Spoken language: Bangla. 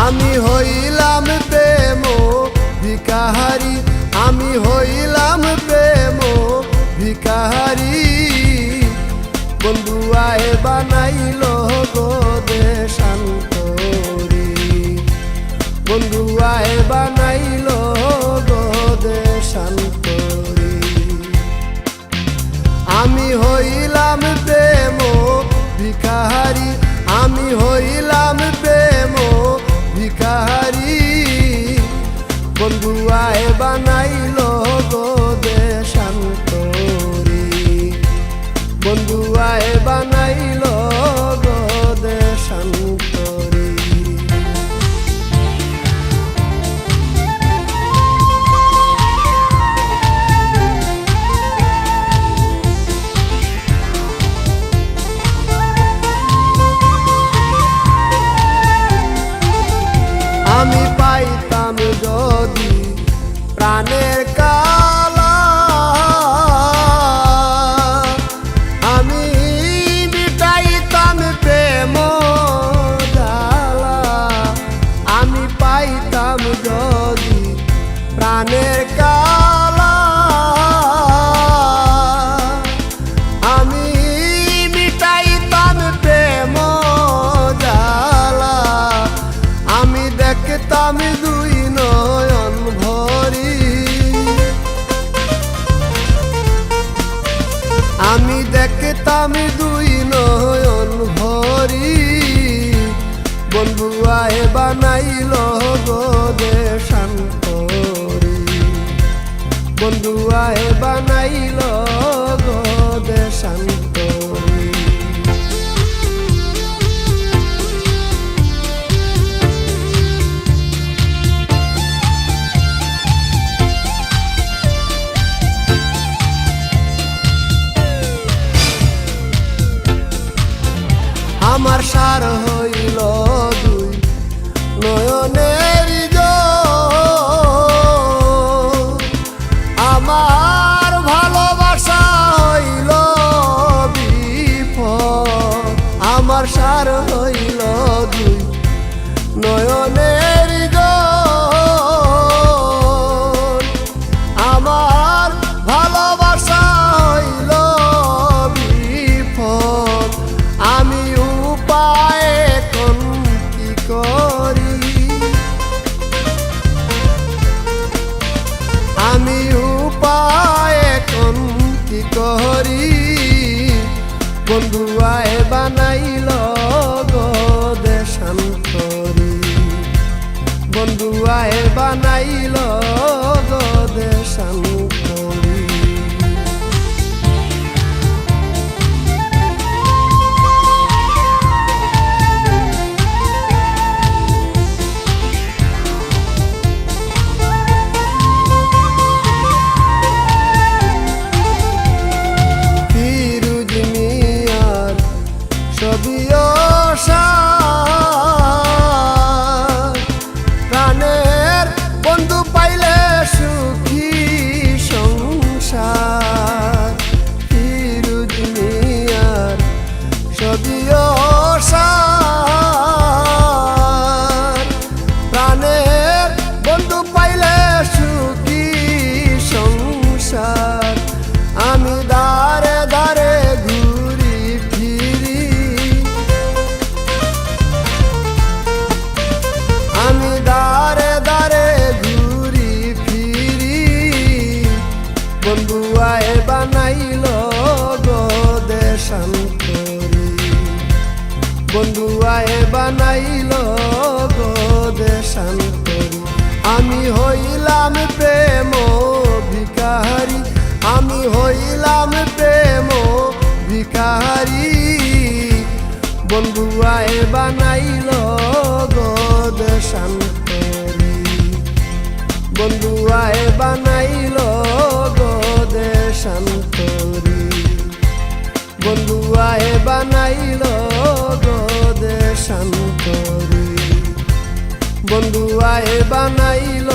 আমি হইলাম প্রেম ভিখারি, আমি হইলাম প্রেম ভিখারি। বন্ধু আয় বানাইল গো দেশান্তরী, বন্ধু আয় বানাইল গো দেশান্তরী। আমি হইলাম প্রেম ভিখারি, আমি হইলাম প্রেম ভিখারি। বন্ধু আয় বানাইল গো দেশান্তরী, বন্ধু আয় বানাইল গো দেশান্তরী। আমি পাইতাম যদি প্রাণের কালা, আমি মিটাইতাম প্রেম জ্বালা। আমি পাইতাম যদি প্রাণের কালা, আমি মিটাইতাম প্রেম জ্বালা। আমি দেখতাম দুই নয়ন ভরি, আমি দেখতাম দুই নয়ন ভরি। বন্ধু আয় বানাইল গো দেশান্তরী, বন্ধু আয় বানাইল গো দেশান্তরী। আমার সার হইল দুই নয়নের জল, আমার ভালোবাসা হইল বিফল। আমার সার হইল দুই নয়নের জল, আমার ভালোবাসা হইল বিফল। আমি উপায় এখন কি করি, আমি উপায় এখন কি করি। বন্ধু আয় বানাইল গো দেশান্তরী, বন্ধু আয় বানাইল গো দেশান্তরী। প্রাণের বন্ধু পাইলে সুখী সংসার। ফিরুজ মিয়ার সবই অসার, প্রাণের বন্ধু পাইলে সুখী সংসার। আমি দারে দারে ঘুরি ফিরি, আমি দারে দারে ঘুরি ফিরি। বন্ধু আয় বানাইল গো দেশান্তরী, বন্ধু আয় বানাইল গো দেশান্তরী। আমি হইলাম প্রেম ভিখারি, আমি হইলাম প্রেম ভিখারি। বন্ধু আয় বানাইল গো দেশান্তরী, বন্ধু আয় বানাইল গো দেশান্তরী, বন্ধু আয় বানাইল গো দেশান্তরী, বন্ধু আয় বানাইল